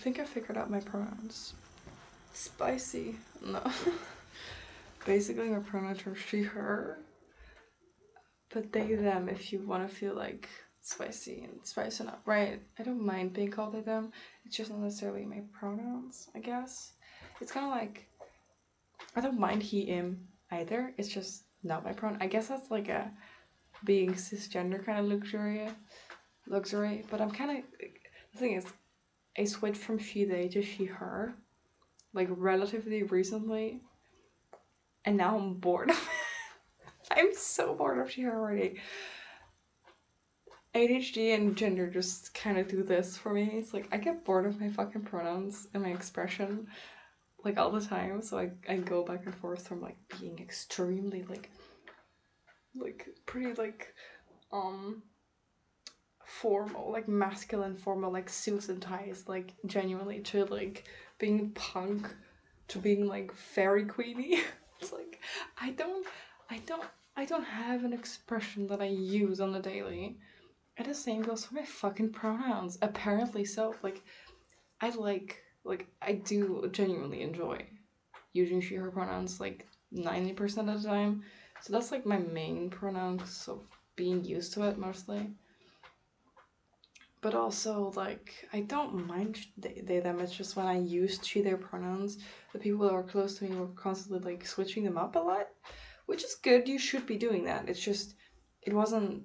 think I figured out my pronouns. Spicy. No. Basically, my pronouns are she, her. But they, them, if you want to feel like spicy and spicing up, right? I don't mind being called they, them. It's just not necessarily my pronouns, I guess. It's kind of like, I don't mind he, him either. It's just not my pronoun. I guess that's like a being cisgender kind of luxury. But I'm kind of, the thing is, I switched from she, they to she, her, like relatively recently. And now I'm bored. I'm so bored of she, her already. ADHD and gender just kind of do this for me. It's like I get bored of my fucking pronouns and my expression like all the time. So I go back and forth from like being extremely like pretty like formal, like masculine formal, like suits and ties, like genuinely, to like being punk, to being like fairy queenie. It's like I don't have an expression that I use on the daily. And the same goes for my fucking pronouns. Apparently so. Like I do genuinely enjoy using she, her pronouns like 90% of the time. So that's like my main pronoun, so being used to it mostly. But also, like, I don't mind they, them. It's just when I used she, their pronouns, the people that were close to me were constantly, like, switching them up a lot. Which is good, you should be doing that. It's just, it wasn't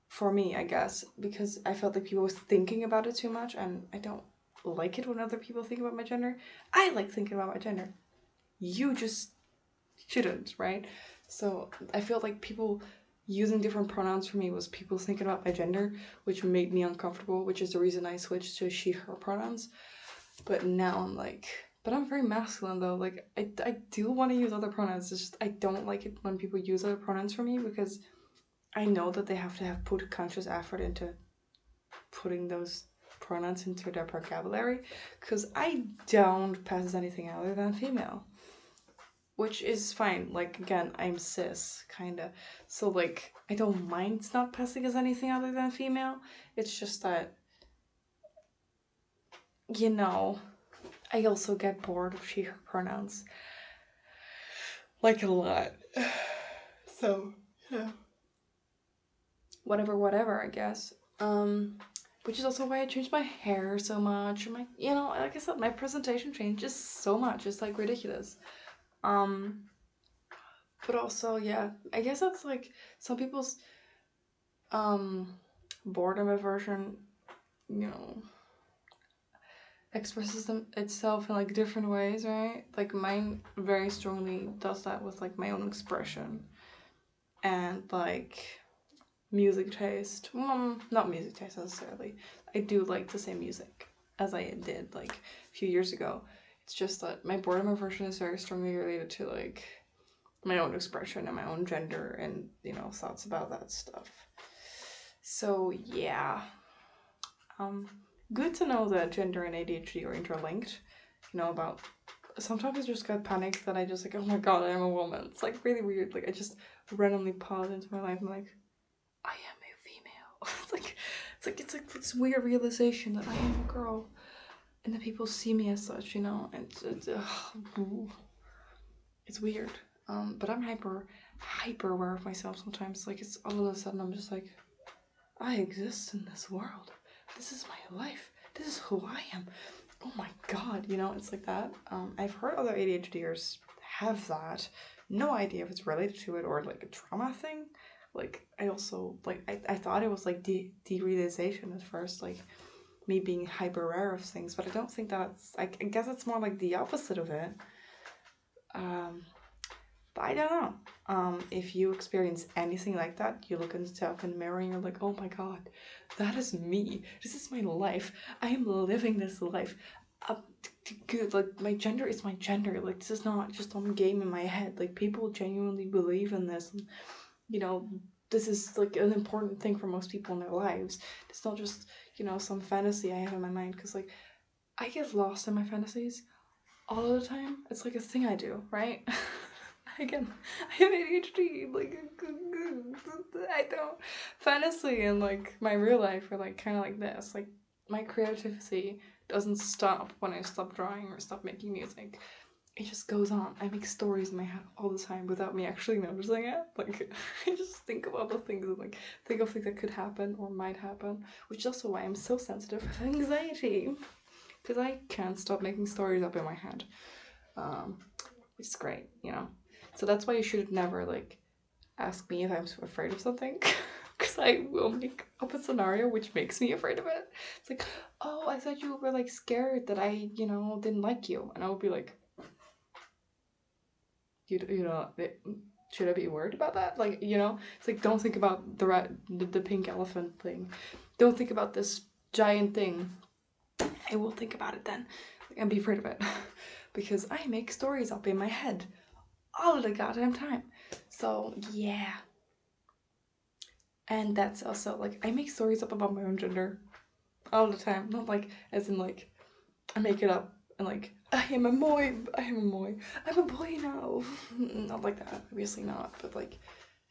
for me, I guess, because I felt like people was thinking about it too much, and I don't like it when other people think about my gender. I like thinking about my gender. You just shouldn't, right? So I feel like people using different pronouns for me was people thinking about my gender, which made me uncomfortable, which is the reason I switched to she, her pronouns. But now I'm like, but I'm very masculine though. Like I do want to use other pronouns. It's just I don't like it when people use other pronouns for me, because I know that they have to have put conscious effort into putting those pronouns into their vocabulary, because I don't pass as anything other than female. Which is fine. Like, again, I'm cis, kinda. So, like, I don't mind not passing as anything other than female. It's just that, you know, I also get bored of she, her pronouns. Like, a lot. So, yeah. Whatever, I guess. Which is also why I changed my hair so much. My, you know, like I said, my presentation changes so much. It's, like, ridiculous. But also, yeah, I guess that's like some people's boredom aversion, you know, expresses itself in like different ways, right? Like mine very strongly does that with like my own expression and like music taste. Not music taste necessarily. I do like the same music as I did like a few years ago. It's just that my boredom aversion is very strongly related to like my own expression and my own gender and, you know, thoughts about that stuff. So yeah, good to know that gender and ADHD are interlinked. You know, about sometimes I just get panicked that I just like, oh my god, I am a woman. It's like really weird. Like I just randomly pause into my life and like, I am a female. it's like this weird realization that I am a girl, and that people see me as such. You know, and it's weird. But I'm hyper aware of myself sometimes. Like it's all of a sudden I'm just like, I exist in this world. This is my life. This is who I am. Oh my god, you know, it's like that. I've heard other ADHDers have that. No idea if it's related to it or like a trauma thing. Like I also like I thought it was like derealization at first, like me being hyper aware of things, but I don't think that's I guess it's more like the opposite of it. But I don't know. If you experience anything like that, you look at yourself in the mirror and you're like, oh my god, that is me. This is my life. I am living this life. Good. Like my gender is my gender. Like this is not just some game in my head. Like people genuinely believe in this. And, you know, this is like an important thing for most people in their lives. It's not just, you know, some fantasy I have in my mind. Because like I get lost in my fantasies all the time. It's like a thing I do, right? Again, I have ADHD, like, I don't, fantasy and, like, my real life are, like, kind of like this, like, my creativity doesn't stop when I stop drawing or stop making music. It just goes on. I make stories in my head all the time without me actually noticing it. Like, I just think about the things and like think of things that could happen or might happen, which is also why I'm so sensitive with anxiety, because I can't stop making stories up in my head, which is great, you know. So that's why you should never like ask me if I'm so afraid of something, because I will make up a scenario which makes me afraid of it. It's like, oh, I thought you were like scared that I, you know, didn't like you, and I would be like, you know, should I be worried about that? Like, you know, it's like, don't think about the pink elephant thing. Don't think about this giant thing. I will think about it then and be afraid of it, because I make stories up in my head all the goddamn time. So yeah. And that's also like, I make stories up about my own gender all the time. Not like as in like I make it up and like I am a boy, I'm a boy now. Not like that, obviously not. But like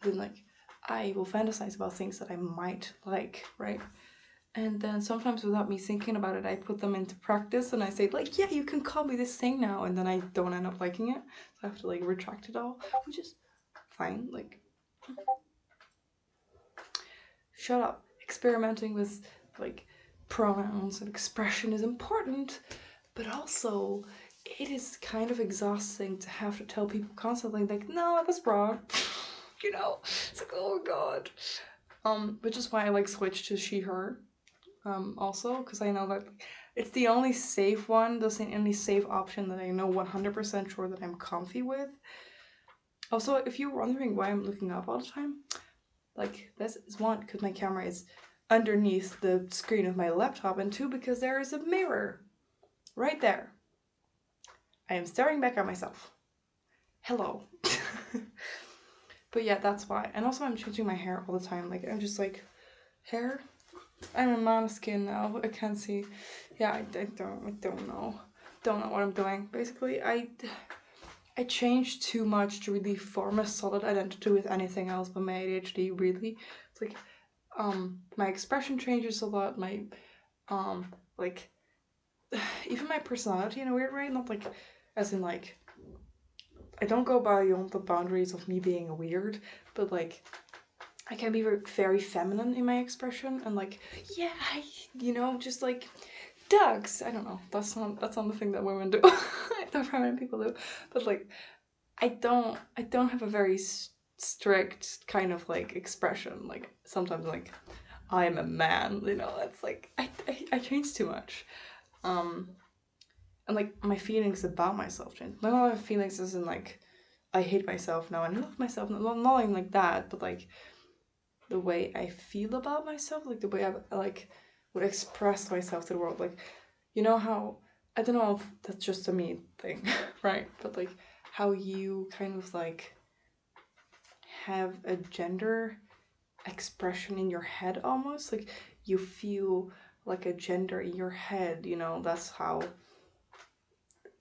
then like I will fantasize about things that I might like, right? And then sometimes without me thinking about it, I put them into practice and I say like, yeah, you can call me this thing now, and then I don't end up liking it. So I have to like retract it all, which is fine. Like, shut up. Experimenting with like pronouns and expression is important, but also it is kind of exhausting to have to tell people constantly like, no, that's wrong. You know, it's like, oh god. Which is why I like switch to she, her. Also, because I know that it's the only safe one, the only safe option that I know 100% sure that I'm comfy with. Also, if you're wondering why I'm looking up all the time, like, this is one, because my camera is underneath the screen of my laptop, and two, because there is a mirror right there. I am staring back at myself. Hello. But yeah, that's why. And also I'm changing my hair all the time. Like, I'm just like, hair? I'm a moleskin now. I can't see. Yeah, I don't know. Don't know what I'm doing. Basically, I changed too much to really form a solid identity with anything else but my ADHD, really. It's like, my expression changes a lot, my, like, even my personality in a weird way, not like, as in like, I don't go beyond the boundaries of me being weird, but like, I can be very feminine in my expression, and like, yeah, you know, just like, dogs. I don't know, that's not the thing that women do. That feminine people do, but like, I don't have a very strict kind of like expression. Like sometimes like I'm a man, you know. It's like I change too much, and like my feelings about myself change. Not all my feelings as in like I hate myself now and love myself. Not even like that, but like the way I feel about myself, like the way I like would express myself to the world. Like, you know how, I don't know if that's just a me thing, right? But like how you kind of like have a gender expression in your head almost, like you feel like a gender in your head, you know. That's how,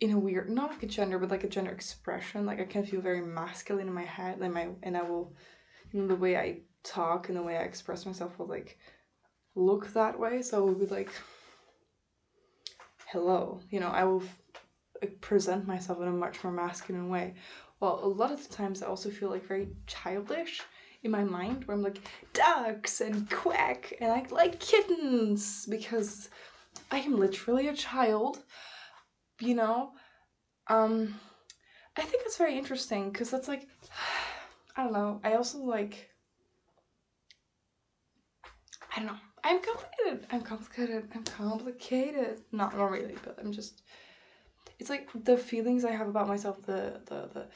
in a weird, not like a gender, but like a gender expression. Like I can feel very masculine in my head, and I will, you know, the way I talk and the way I express myself will like look that way. So it will be like, hello, you know, I will present myself in a much more masculine way. Well, a lot of the times I also feel like very childish in my mind, where I'm like, ducks and quack, and I like kittens, because I am literally a child, you know. I think that's very interesting, because that's like, I don't know, I also like, I don't know, I'm complicated. Not really, but I'm just, it's like the feelings I have about myself, the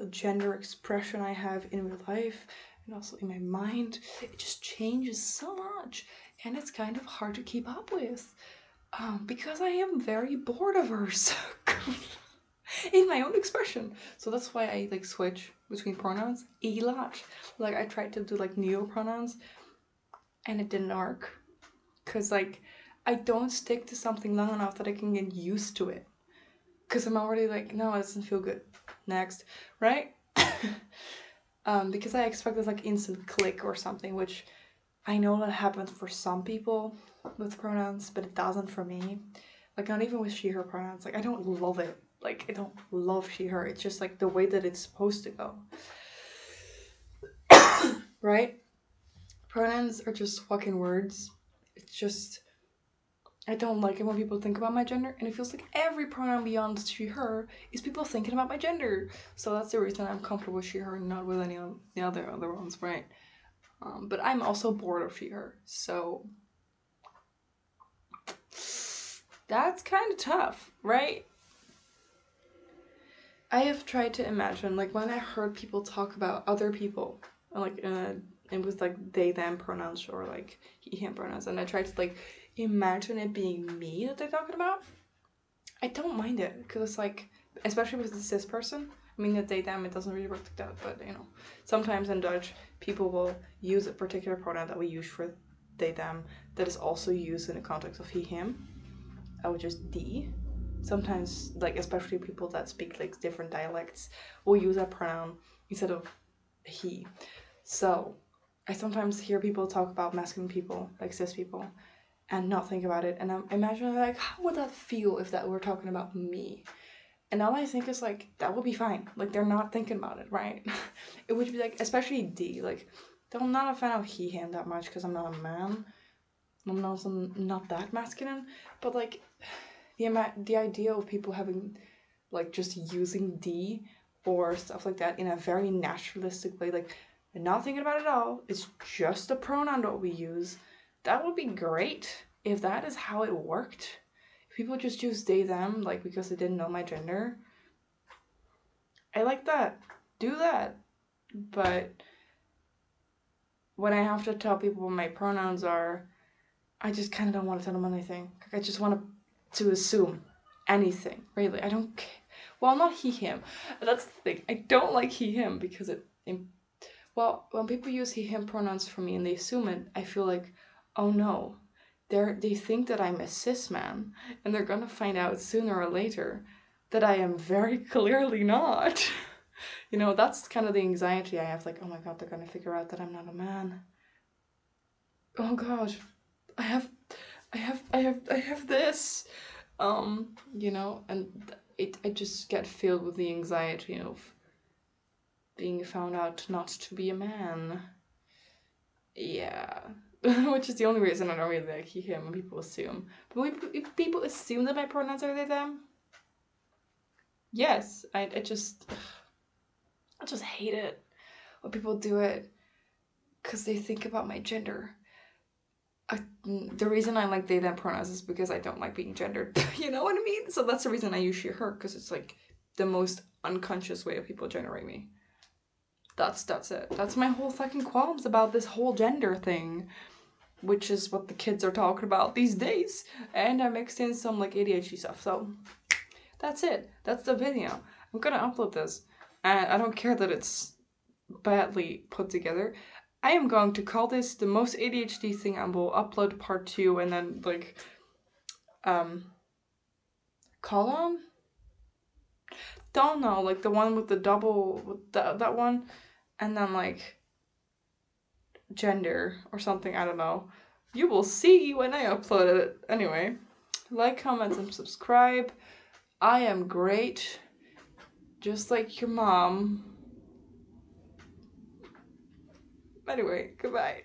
gender expression I have in real life and also in my mind, it just changes so much, and it's kind of hard to keep up with, because I am very bored averse in my own expression. So that's why I like switch between pronouns a lot. Like I tried to do like neo pronouns and it didn't work, because like I don't stick to something long enough that I can get used to it, because I'm already like, no, it doesn't feel good, next, right? Because I expect this like instant click or something, which I know that happens for some people with pronouns, but it doesn't for me. Like, not even with she, her pronouns. Like, I don't love it. Like, I don't love she, her. It's just like the way that it's supposed to go. Right? Pronouns are just fucking words. It's just, I don't like it when people think about my gender, and it feels like every pronoun beyond she, her is people thinking about my gender. So that's the reason I'm comfortable with she, her, and not with any of the other ones, right? But I'm also bored of she, her. So that's kind of tough, right? I have tried to imagine, like, when I heard people talk about other people, like, it was like they, them pronouns, or like he, him pronouns, and I tried to, like, imagine it being me that they're talking about. I don't mind it, because it's like, especially with the cis person, I mean, the they, them, it doesn't really work like that, but, you know, sometimes in Dutch, people will use a particular pronoun that we use for they, them, that is also used in the context of he, him, which is die. Sometimes, like, especially people that speak, like, different dialects will use that pronoun instead of he. So I sometimes hear people talk about masculine people, like cis people, and not think about it, and I'm imagining, like, how would that feel if that were talking about me? And all I think is, like, that would be fine. Like, they're not thinking about it, right? It would be like, especially D, like, I'm not a fan of he, him that much because I'm not a man. I'm also not that masculine, but, like, the idea of people having, like, just using D or stuff like that in a very naturalistic way, like, not thinking about it at all, it's just a pronoun that we use, that would be great if that is how it worked. If people just use they, them, like, because they didn't know my gender, I like that. Do that. But when I have to tell people what my pronouns are, I just kind of don't want to tell them anything. Like, I just want to assume anything, really. I don't care. Well, not he, him. That's the thing. I don't like he, him because well, when people use he, him pronouns for me and they assume it, I feel like, oh no, they think that I'm a cis man, and they're gonna find out sooner or later that I am very clearly not. You know, that's kind of the anxiety I have. Like, oh my god, they're gonna figure out that I'm not a man. Oh god, I have this. You know, and I just get filled with the anxiety of being found out not to be a man. Yeah. Which is the only reason I don't really like he, him when people assume. But if people assume that my pronouns are they, them, yes, I just hate it when people do it because they think about my gender. The reason I like they, them pronouns is because I don't like being gendered. You know what I mean? So that's the reason I use she, her, because it's like the most unconscious way of people generating me. That's it. That's my whole fucking qualms about this whole gender thing, which is what the kids are talking about these days. And I mixed in some, like, ADHD stuff. So that's it. That's the video. I'm gonna upload this, and I don't care that it's badly put together. I am going to call this the most ADHD thing, and we'll upload part 2, and then, like, column? Don't know, like the one with the double, with that one, and then, like, gender or something, I don't know. You will see when I upload it. Anyway, like, comment, and subscribe. I am great, just like your mom. Anyway, goodbye.